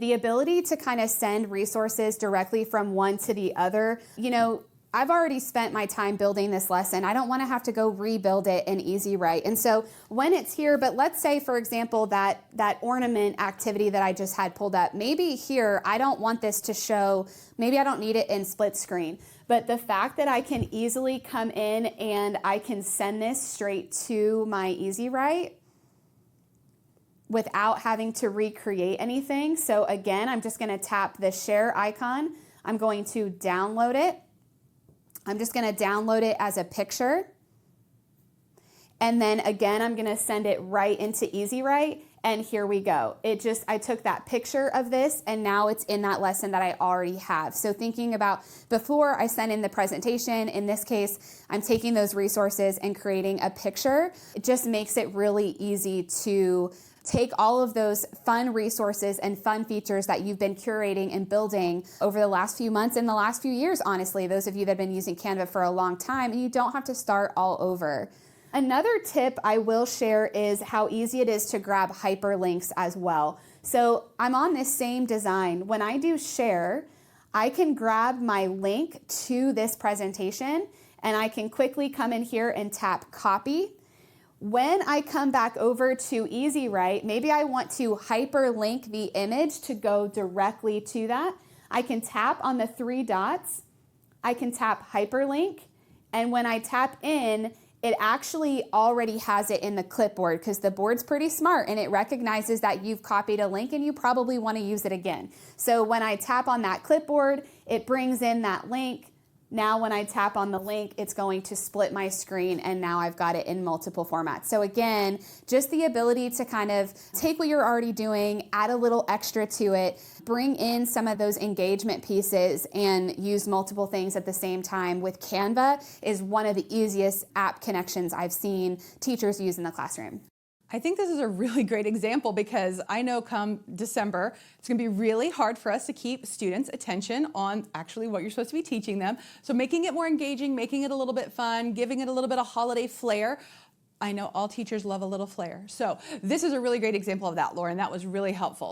The ability to kind of send resources directly from one to the other, I've already spent my time building this lesson. I don't want to have to go rebuild it in EZWrite. And so when it's here, but let's say, for example, that ornament activity that I just had pulled up, maybe here, I don't want this to show, maybe I don't need it in split screen. But the fact that I can easily come in and I can send this straight to my EZWrite without having to recreate anything. So again, I'm just going to tap the share icon. I'm going to download it. I'm just going to download it as a picture. And then again, I'm going to send it right into EZWrite. And here we go. I took that picture of this and now it's in that lesson that I already have. So thinking about before I sent in the presentation, in this case, I'm taking those resources and creating a picture. It just makes it really easy to take all of those fun resources and fun features that you've been curating and building over the last few months and the last few years, honestly, those of you that have been using Canva for a long time, and you don't have to start all over. Another tip I will share is how easy it is to grab hyperlinks as well. So I'm on this same design. When I do share, I can grab my link to this presentation and I can quickly come in here and tap copy. When I come back over to EZWrite, maybe I want to hyperlink the image to go directly to that. I can tap on the three dots, I can tap hyperlink, and when I tap in, it actually already has it in the clipboard because the board's pretty smart and it recognizes that you've copied a link and you probably want to use it again. So when I tap on that clipboard, it brings in that link. Now when I tap on the link, it's going to split my screen and now I've got it in multiple formats. So again, just the ability to kind of take what you're already doing, add a little extra to it, bring in some of those engagement pieces and use multiple things at the same time with Canva is one of the easiest app connections I've seen teachers use in the classroom. I think this is a really great example because I know come December, it's going to be really hard for us to keep students' attention on actually what you're supposed to be teaching them. So making it more engaging, making it a little bit fun, giving it a little bit of holiday flair. I know all teachers love a little flair. So this is a really great example of that, Lauren. That was really helpful.